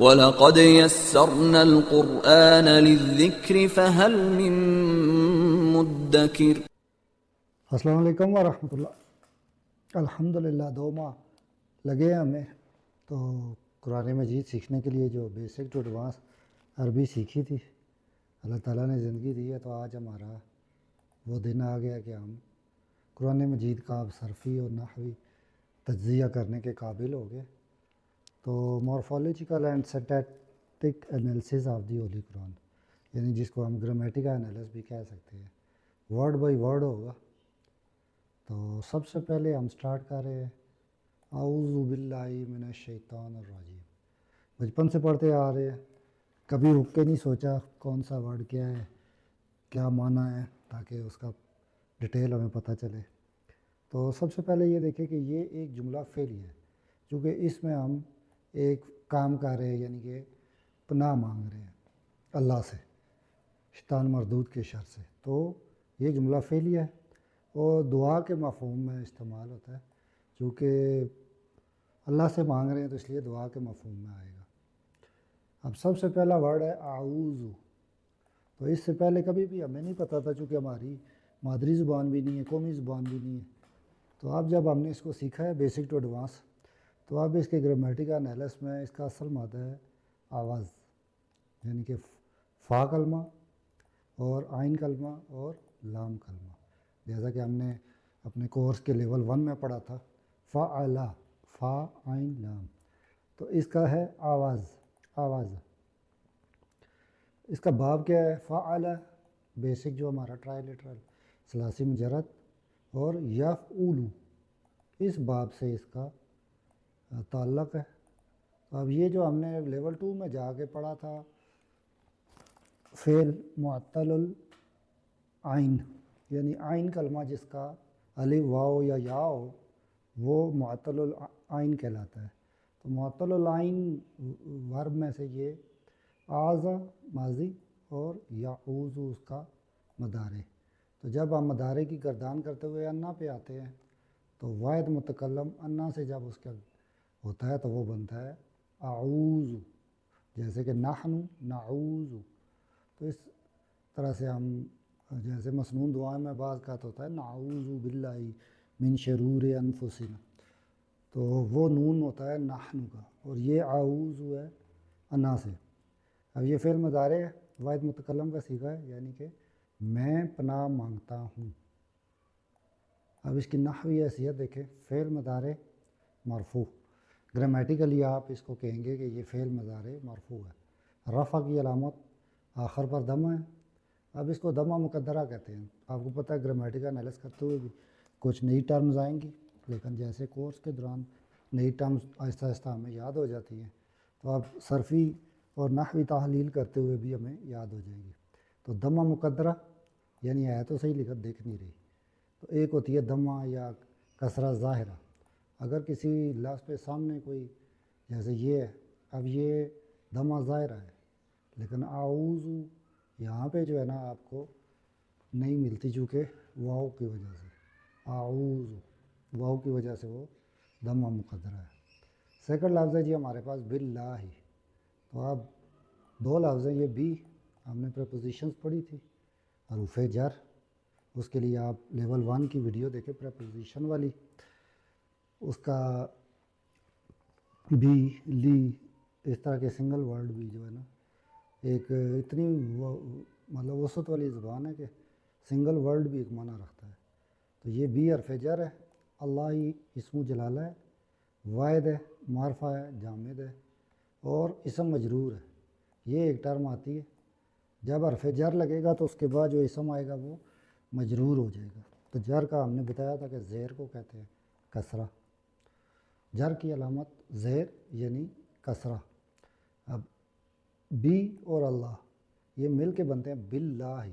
وَلَقَدْ يَسَّرْنَا الْقُرْآنَ لِلذِّكْرِ فَهَلْ مِن مُدَّكِرٍ۔ السلام علیکم ورحمۃ اللہ۔ الحمدللہ 2 ماہ لگے ہیں ہمیں تو قرآن مجید سیکھنے کے لیے، جو بیسک ٹو ایڈوانس عربی سیکھی تھی۔ اللہ تعالیٰ نے زندگی دی ہے تو آج ہمارا وہ دن آ گیا کہ ہم قرآن مجید کا صرفی اور نحوی تجزیہ کرنے کے قابل ہو گئے۔ تو morphological and syntactic analysis of the Holy Quran, یعنی جس کو ہم گرامیٹیکل انالیسس بھی کہہ سکتے ہیں، ورڈ بائی ورڈ ہوگا۔ تو سب سے پہلے ہم سٹارٹ کر رہے ہیں اعوذ باللہ من الشیطان الرجیم۔ بچپن سے پڑھتے آ رہے ہیں، کبھی رک کے نہیں سوچا کون سا ورڈ کیا ہے، کیا معنی ہے، تاکہ اس کا ڈیٹیل ہمیں پتہ چلے۔ تو سب سے پہلے یہ دیکھیں کہ یہ ایک جملہ فعلی ہے، چونکہ اس میں ہم ایک کام کر رہے ہیں، یعنی کہ پناہ مانگ رہے ہیں اللہ سے شیطان مردود کے شر سے۔ تو یہ جملہ فعلی ہے اور دعا کے مفہوم میں استعمال ہوتا ہے، چونکہ اللہ سے مانگ رہے ہیں تو اس لیے دعا کے مفہوم میں آئے گا۔ اب سب سے پہلا ورڈ ہے اعوذ۔ تو اس سے پہلے کبھی بھی ہمیں نہیں پتہ تھا، چونکہ ہماری مادری زبان بھی نہیں ہے، قومی زبان بھی نہیں ہے۔ تو اب جب ہم نے اس کو سیکھا ہے بیسک ٹو ایڈوانس، تو اب اس کے گرامیٹیکل انالیسس میں اس کا اصل مادہ ہے آواز، یعنی کہ فا کلمہ اور عین کلمہ اور لام کلمہ، جیسا کہ ہم نے اپنے کورس کے لیول 1 میں پڑھا تھا، فعل، فا عین لام۔ تو اس کا ہے آواز۔ اس کا باب کیا ہے؟ فعل، بیسک جو ہمارا ٹرائلیٹرل ثلاثی مجرد، اور یفعل، اس باب سے اس کا تعلق ہے۔ اب یہ جو ہم نے لیول 2 میں جا کے پڑھا تھا، فعل معطل العین، یعنی عین کلمہ جس کا الف واو یا یا ہو، وہ معطل العین کہلاتا ہے۔ تو معطل العین ورب میں سے یہ آز ماضی اور یعوذ اس کا مضارع۔ تو جب ہم مضارع کی گردان کرتے ہوئے انا پہ آتے ہیں تو واحد متکلم انا سے جب اس کا ہوتا ہے تو وہ بنتا ہے اعوذ، جیسے کہ نحن نعوذ۔ تو اس طرح سے ہم جیسے مسنون دعائیں میں بعض کا ہوتا ہے نعوذ باللہ من شرور انفسنا، تو وہ نون ہوتا ہے نحن کا، اور یہ اعوذ ہے انا سے۔ اب یہ فعل مضارع ہے، واحد متکلم کا صیغہ ہے، یعنی کہ میں پناہ مانگتا ہوں۔ اب اس کی نحوی حیثیت دیکھیں، فعل مضارع مرفوع، گرامیٹیکلی آپ اس کو کہیں گے کہ یہ فعل مضارع مرفوع ہے، رفع کی علامت آخر پر دمہ ہے۔ اب اس کو دمہ مقدرہ کہتے ہیں۔ آپ کو پتہ ہے گرامیٹیکل انالیسس کرتے ہوئے بھی کچھ نئی ٹرمز آئیں گی، لیکن جیسے کورس کے دوران نئی ٹرمز آہستہ آہستہ ہمیں یاد ہو جاتی ہیں، تو اب صرفی اور نحوی تحلیل کرتے ہوئے بھی ہمیں یاد ہو جائیں گی۔ تو دمہ مقدرہ یعنی ہے تو صحیح لکھت دیکھ نہیں رہی، تو ایک ہوتی ہے دمہ یا کسرہ ظاہرہ۔ اگر کسی لفظ پہ سامنے کوئی جیسے یہ ہے، اب یہ دمہ ظاہرہ ہے، لیکن اعوذ یہاں پہ جو ہے نا آپ کو نہیں ملتی، چونکہ واو کی وجہ سے، اعوذ واو کی وجہ سے وہ دمہ مقدرہ ہے۔ سیکنڈ لفظ ہے جی ہمارے پاس باللہ۔ تو اب 2 لفظ ہیں، یہ بھی ہم نے پریپوزیشنز پڑھی تھی، حروف جر، اس کے لیے آپ لیول 1 کی ویڈیو دیکھیں پریپوزیشن والی، اس کا بھی لی، اس طرح کے سنگل ورڈ بھی جو ہے نا، ایک اتنی مطلب وسعت والی زبان ہے کہ سنگل ورڈ بھی ایک معنی رکھتا ہے۔ تو یہ بھی حرف جر ہے، اللہ ہی اسم جلالہ ہے، واحد ہے، معرفہ ہے، جامد ہے، اور اسم مجرور ہے۔ یہ ایک ٹرم آتی ہے، جب حرف جر لگے گا تو اس کے بعد جو اسم آئے گا وہ مجرور ہو جائے گا۔ تو جر کا ہم نے بتایا تھا کہ زیر کو کہتے ہیں کسرہ، جر کی علامت زیر یعنی کسرہ۔ اب بی اور اللہ یہ مل کے بنتے ہیں باللہ،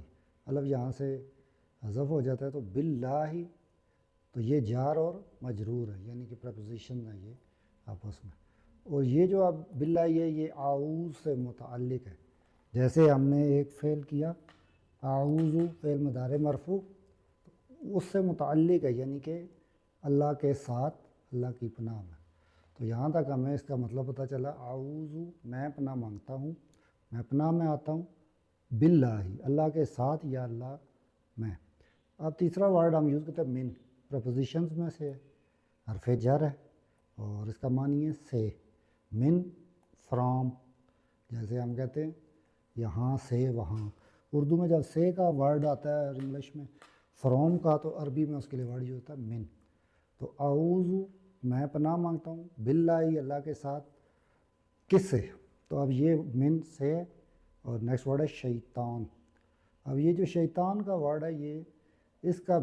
الف یہاں سے حذف ہو جاتا ہے تو باللہ، تو یہ جار اور مجرور ہے، یعنی کہ پریپوزیشن ہے یہ آپس میں۔ اور یہ جو اب باللہ یہ اعوذ سے متعلق ہے، جیسے ہم نے ایک فعل کیا اعوذ، فعل مضارع مرفوع، اس سے متعلق ہے، یعنی کہ اللہ کے ساتھ، اللہ کی پناہ میں۔ تو تو یہاں تک ہمیں اس کا مطلب پتہ چلا اعوذ میں پناہ مانگتا ہوں، میں پناہ میں آتا ہوں، باللہ اللہ کے ساتھ، یا اللہ میں۔ اب تیسرا ورڈ ہم یوز کرتے ہیں من، پریپوزیشنز میں سے حرف جر ہے اور اس کا معنی ہے سے، من فرام، جیسے ہم کہتے ہیں یہاں سے وہاں۔ اردو میں جب سے کا ورڈ آتا ہے اور انگلش میں فرام کا، تو عربی میں اس کے لیے ورڈ یوز ہوتا ہے من۔ تو اعوذ میں پناہ مانگتا ہوں، باللہ اللہ کے ساتھ، کس سے؟ تو اب یہ من سے، اور نیکسٹ ورڈ ہے شیطان۔ اب یہ جو شیطان کا ورڈ ہے، یہ اس کا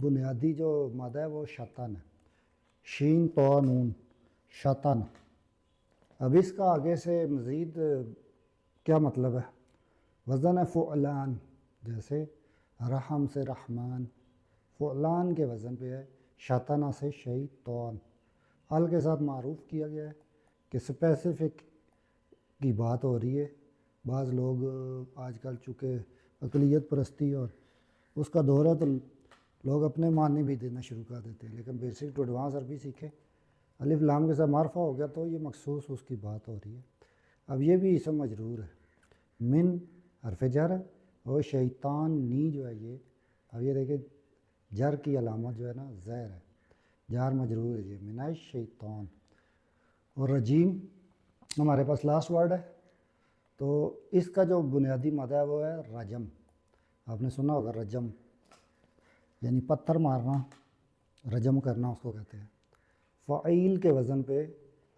بنیادی جو مادہ ہے وہ شیطان ہے، شین تو نون، شیطان۔ اب اس کا آگے سے مزید کیا مطلب ہے؟ وزن ہے فعلان، جیسے رحم سے رحمان، فعلان کے وزن پہ ہے، شیطانہ سے شیطان۔ ال کے ساتھ معروف کیا گیا ہے کہ اسپیسیفک کی بات ہو رہی ہے۔ بعض لوگ آج کل چونکہ اقلیت پرستی اور اس کا دور ہے، تو لوگ اپنے معنی بھی دینا شروع کر دیتے ہیں، لیکن بیسک ٹو ایڈوانس عربی سیکھے، الف لام کے ساتھ معرفہ ہو گیا تو یہ مخصوص اس کی بات ہو رہی ہے۔ اب یہ بھی اسم مجرور ہے، من حرف جر ہے، اور شیطان نی جو ہے یہ، اب یہ دیکھیں جر کی علامت جو ہے نا زیر ہے، جار مجرور ہے یہ، من الشیطان۔ اور رجیم ہمارے پاس لاسٹ ورڈ ہے، تو اس کا جو بنیادی مادہ ہے وہ ہے رجم۔ آپ نے سنا ہوگا رجم، یعنی پتھر مارنا، رجم کرنا اس کو کہتے ہیں۔ فعیل کے وزن پہ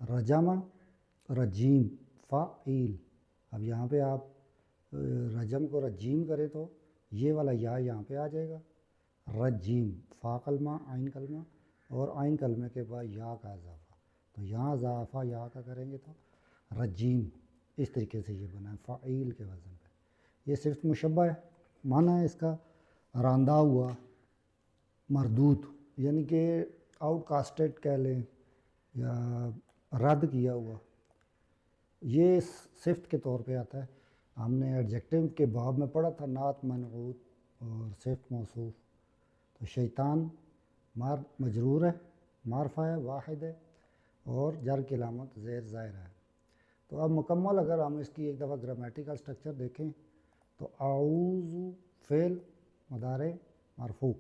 رجم، رجیم، فعیل۔ اب یہاں پہ آپ رجم کو رجیم کریں تو یہ والا یا یہاں پہ آ جائے گا، رجیم، فا کلمہ عین کلمہ، اور عین کلمے کے بعد یا کا اضافہ، تو یہاں اضافہ یا کا کریں گے تو رجیم۔ اس طریقے سے یہ بنا ہے فعیل کے وزن پہ۔ یہ صرف مشبہ ہے، معنی ہے اس کا راندہ ہوا، مردود، یعنی کہ آؤٹ کاسٹڈ کہہ لیں یا رد کیا ہوا۔ یہ صفت کے طور پہ آتا ہے، ہم نے ایڈجیکٹو کے باب میں پڑھا تھا، نعت منعوت اور صفت موصوف۔ تو شیطان مجرور ہے، معرفہ ہے، واحد ہے، اور جر کی علامت زیر زائر ہے۔ تو اب مکمل اگر ہم اس کی ایک دفعہ گرامیٹیکل سٹرکچر دیکھیں تو اعوذ فعل مضارع مرفوع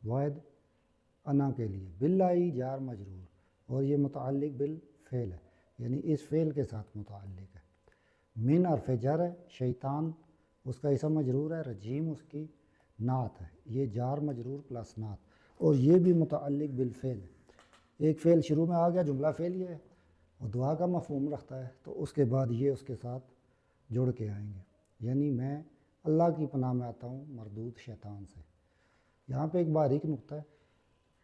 واحد انا کے لیے، باللہ جار مجرور، اور یہ متعلق بالفعل ہے، یعنی اس فعل کے ساتھ متعلق ہے۔ من حرف جر ہے، شیطان اس کا اسم مجرور ہے، رجیم اس کی نعت ہے، یہ جار مجرور پلس نعت، اور یہ بھی متعلق بالفعل ہے۔ ایک فعل شروع میں آ گیا، جملہ فعل یہ ہے اور دعا کا مفہوم رکھتا ہے، تو اس کے بعد یہ اس کے ساتھ جڑ کے آئیں گے، یعنی میں اللہ کی پناہ میں آتا ہوں مردود شیطان سے۔ یہاں پہ ایک باریک نقطہ ہے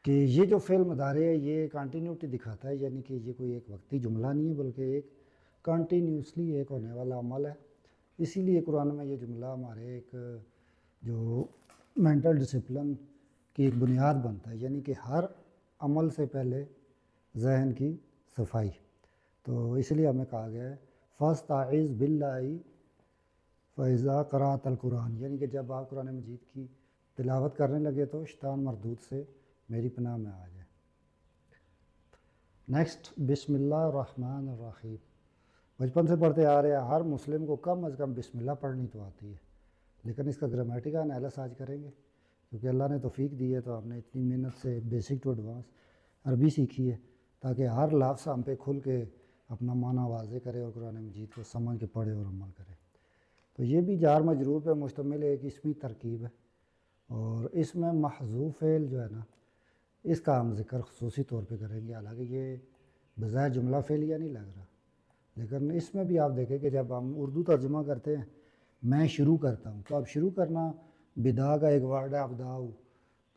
کہ یہ جو فعل مضارع ہے یہ کنٹینیوٹی دکھاتا ہے، یعنی کہ یہ کوئی ایک وقتی جملہ نہیں ہے بلکہ ایک کنٹینیوسلی ایک ہونے والا عمل ہے۔ اسی لیے قرآن میں یہ جملہ ہمارے ایک جو مینٹل ڈسپلن کی ایک بنیاد بنتا ہے، یعنی کہ ہر عمل سے پہلے ذہن کی صفائی۔ تو اس لیے ہمیں کہا گیا ہے فاستعذ باللہ فاذا قرأت القرآن، یعنی کہ جب آپ قرآن مجید کی تلاوت کرنے لگے تو شیطان مردود سے میری پناہ میں آ جائے۔ نیکسٹ، بسم اللہ الرحمن الرحیم۔ بچپن سے پڑھتے آ رہے ہیں، ہر مسلم کو کم از کم بسم اللہ پڑھنی تو آتی ہے، لیکن اس کا گرامیٹیکل انالیسس آج کریں گے، کیونکہ اللہ نے توفیق دی ہے تو ہم نے اتنی محنت سے بیسک ٹو ایڈوانس عربی سیکھی ہے تاکہ ہر لفظ ہم پہ کھل کے اپنا معنی واضح کرے اور قرآن مجید کو سمجھ کے پڑھے اور عمل کرے۔ تو یہ بھی جار مجرور پہ مشتمل ایک اسمی ترکیب ہے، اور اس میں محذوف فعل جو ہے نا اس کا ہم ذکر خصوصی طور پہ کریں گے، حالانکہ یہ بظاہر جملہ فعلیہ نہیں لگ رہا، لیکن اس میں بھی آپ دیکھیں کہ جب ہم اردو ترجمہ کرتے ہیں میں شروع کرتا ہوں، تو اب شروع کرنا بدا کا ایک ورڈ ہے ابداؤ،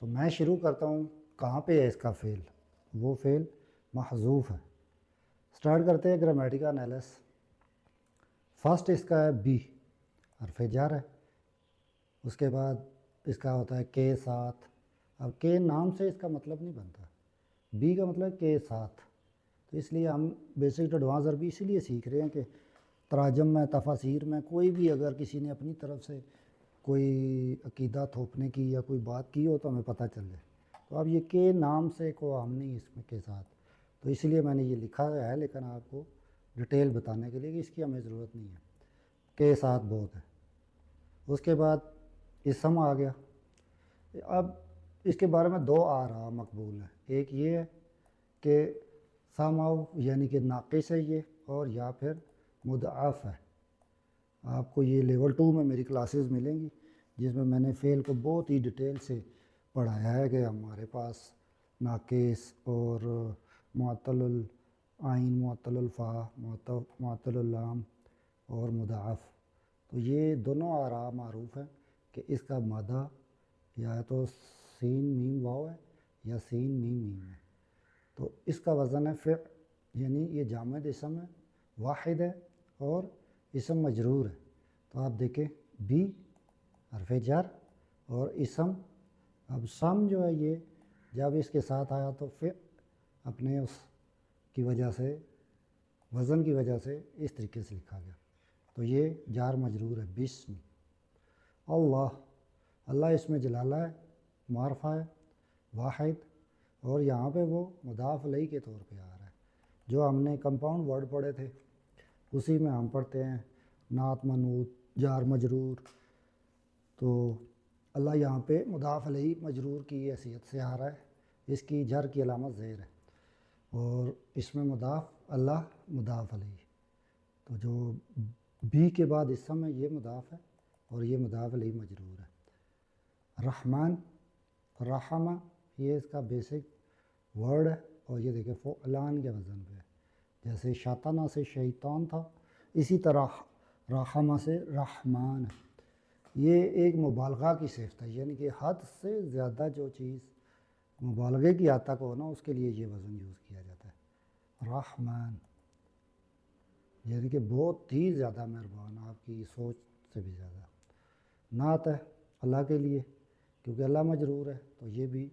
تو میں شروع کرتا ہوں کہاں پہ ہے اس کا فعل، وہ فعل محذوف ہے۔ سٹارٹ کرتے ہیں گرامیٹیکل انالیسس۔ فرسٹ اس کا ہے بی، حرف جر ہے، اس کے بعد اس کا ہوتا ہے کے ساتھ۔ اب کے نام سے اس کا مطلب نہیں بنتا، بی کا مطلب ہے کے ساتھ، تو اس لیے ہم بیسک ٹو ایڈوانس عربی اسی لیے سیکھ رہے ہیں کہ تراجم میں، تفاسیر میں کوئی بھی اگر کسی نے اپنی طرف سے کوئی عقیدہ تھوپنے کی یا کوئی بات کی ہو تو ہمیں پتہ چل جائے۔ تو اب یہ کے نام سے کو ہم نہیں اس میں کے ساتھ، تو اس لیے میں نے یہ لکھا ہے، لیکن آپ کو ڈیٹیل بتانے کے لیے کہ اس کی ہمیں ضرورت نہیں ہے، کے ساتھ بہت ہے۔ اس کے بعد اسم آ گیا۔ اب اس کے بارے میں دو آراء مقبول ہیں، ایک یہ ہے کہ ساماؤ یعنی کہ ناقص ہے یہ، اور یا پھر مضاعف ہے۔ آپ کو یہ لیول 2 میں میری کلاسز ملیں گی جس میں میں نے فعل کو بہت ہی ڈیٹیل سے پڑھایا ہے کہ ہمارے پاس ناقص اور معطل العین، معطل الفا، معطل اللام اور مضاعف، تو یہ دونوں آراء معروف ہیں کہ اس کا مادہ یا تو سین میم واو ہے یا سین میم میم ہے۔ تو اس کا وزن ہے فعل، یعنی یہ جامد اسم ہے، واحد ہے اور اسم مجرور ہے۔ تو آپ دیکھیں بی حرف جر اور اسم، اب سم جو ہے یہ جب اس کے ساتھ آیا تو فعل اپنے اس کی وجہ سے، وزن کی وجہ سے اس طریقے سے لکھا گیا، تو یہ جار مجرور ہے۔ بسم اللہ، اللہ اس میں جلالہ ہے، معرفہ ہے، واحد، اور یہاں پہ وہ مضاف الیہ کے طور پہ آ رہا ہے۔ جو ہم نے کمپاؤنڈ ورڈ پڑھے تھے اسی میں ہم پڑھتے ہیں نعت منعوت جار مجرور، تو اللہ یہاں پہ مضاف الیہ مجرور کی حیثیت سے آ رہا ہے، اس کی جر کی علامت زیر ہے، اور اس میں مضاف اللہ مضاف الیہ، تو جو بی کے بعد اسم ہے یہ مضاف ہے اور یہ مضاف الیہ مجرور ہے۔ رحمان، رحمہ، یہ اس کا بیسک ورڈ ہے، اور یہ دیکھیں فعلان کے وزن پہ ہے، جیسے شاطانہ سے شیطان تھا، اسی طرح رحمہ سے رحمان ہے۔ یہ ایک مبالغہ کی صفت ہے، یعنی کہ حد سے زیادہ جو چیز مبالغے کی حد تک ہو نا، اس کے لیے یہ وزن یوز کیا جاتا ہے۔ رحمان یعنی کہ بہت ہی زیادہ مہربان، آپ کی سوچ سے بھی زیادہ۔ نعت ہے اللہ کے لیے، کیونکہ اللہ مجرور ہے تو یہ بھی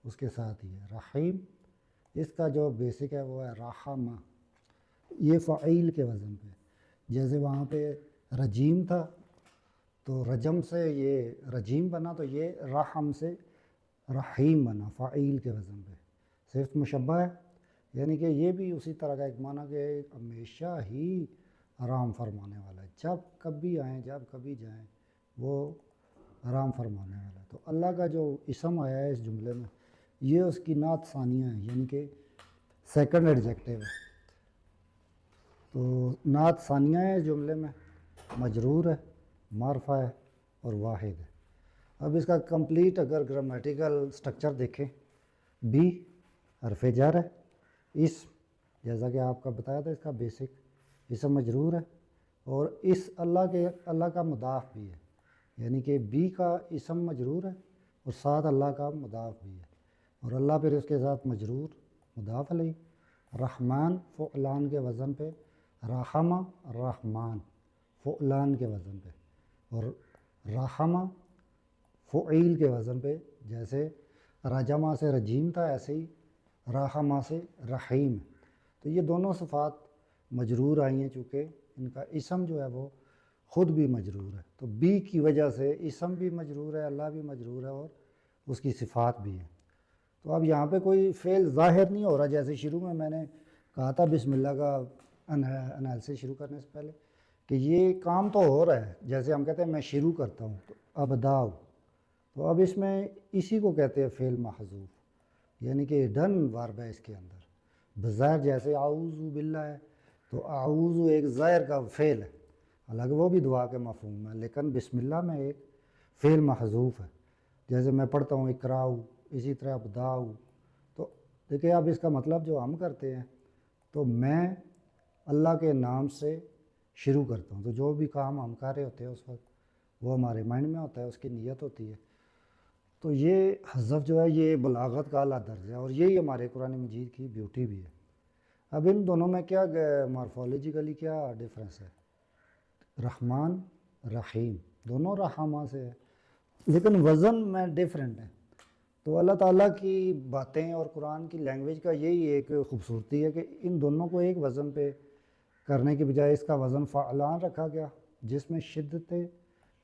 اس کے ساتھ ہی ہے۔ رحیم، اس کا جو بیسک ہے وہ ہے رحمہ، یہ فعیل کے وزن پہ، جیسے وہاں پہ رجیم تھا تو رجم سے یہ رجیم بنا، تو یہ رحم سے رحیم بنا، فعیل کے وزن پہ، صرف مشبہ ہے، یعنی کہ یہ بھی اسی طرح کا ایک معنی کہ ہمیشہ ہی آرام فرمانے والا ہے، جب کبھی آئیں جب کبھی جائیں وہ آرام فرمانے والا ہے۔ تو اللہ کا جو اسم آیا ہے اس جملے میں، یہ اس کی نعت ثانیہ ہے، یعنی کہ سیکنڈ ایڈجیکٹیو ہے، تو نعت ثانیہ ہے اس جملے میں، مجرور ہے، معرفہ ہے اور واحد ہے۔ اب اس کا کمپلیٹ اگر گرامیٹیکل سٹرکچر دیکھیں، بی حرف جر ہے، اسم جیسا کہ آپ کا بتایا تھا اس کا بیسک، اسم مجرور ہے، اور اس اللہ کا مضاف بھی ہے، یعنی کہ بی کا اسم مجرور ہے اور ساتھ اللہ کا مضاف بھی ہے، اور اللہ پھر اس کے ساتھ مجرور مضاف علیہ۔ رحمان فعلان کے وزن پہ، رحمہ رحمان فعلان کے وزن پہ، اور رحمہ فعیل کے وزن پہ، جیسے رجمہ سے رجیم تھا ایسے ہی رحمہ سے رحیم ہے۔ تو یہ دونوں صفات مجرور آئی ہیں، چونکہ ان کا اسم جو ہے وہ خود بھی مجرور ہے، تو بی کی وجہ سے اسم بھی مجرور ہے، اللہ بھی مجرور ہے، اور اس کی صفات بھی ہیں۔ تو اب یہاں پہ کوئی فعل ظاہر نہیں ہو رہا، جیسے شروع میں نے کہا تھا بسم اللہ کا انالیسس شروع کرنے سے پہلے کہ یہ کام تو ہو رہا ہے، جیسے ہم کہتے ہیں میں شروع کرتا ہوں تو ابداؤ، تو اب اس میں اسی کو کہتے ہیں فعل محذوف، یعنی کہ ڈن ورب ہے اس کے اندر، بظاہر جیسے اعوذ باللہ ہے تو اعوذ ایک ظاہر کا فعل ہے، حالانکہ وہ بھی دعا کے مفہوم ہے، لیکن بسم اللہ میں ایک فعل محذوف ہے، جیسے میں پڑھتا ہوں اقراؤ، اسی طرح ابداؤ، تو دیکھیں اب اس کا مطلب جو ہم کرتے ہیں تو میں اللہ کے نام سے شروع کرتا ہوں، تو جو بھی کام ہم کر رہے ہوتے ہیں اس وقت وہ ہمارے مائنڈ میں ہوتا ہے، اس کی نیت ہوتی ہے، تو یہ حذف جو ہے یہ بلاغت کا اعلیٰ درجہ ہے، اور یہی ہمارے قرآن مجید کی بیوٹی بھی ہے۔ اب ان دونوں میں کیا مارفولوجیکلی کیا ڈفرینس ہے؟ رحمان رحیم دونوں رحمہ سے ہے، لیکن وزن میں ڈیفرنٹ ہے۔ تو اللہ تعالیٰ کی باتیں اور قرآن کی لینگویج کا یہی ایک خوبصورتی ہے کہ ان دونوں کو ایک وزن پہ کرنے کے بجائے اس کا وزن فعلان رکھا گیا، جس میں شدت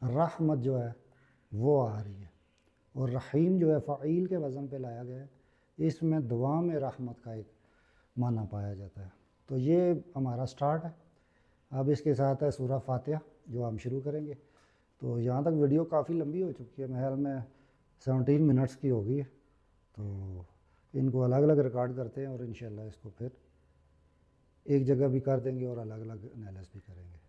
رحمت جو ہے وہ آ رہی ہے، اور رحیم جو ہے فعیل کے وزن پہ لایا گیا ہے، اس میں دوام رحمت کا ایک معنی پایا جاتا ہے۔ تو یہ ہمارا سٹارٹ ہے۔ اب اس کے ساتھ ہے سورہ فاتحہ جو ہم شروع کریں گے۔ تو یہاں تک ویڈیو کافی لمبی ہو چکی ہے، محل میں 17 منٹس کی ہو گئی ہے، تو ان کو الگ الگ ریکارڈ کرتے ہیں اور انشاءاللہ اس کو پھر ایک جگہ بھی کر دیں گے اور الگ الگ انالیس بھی کریں گے۔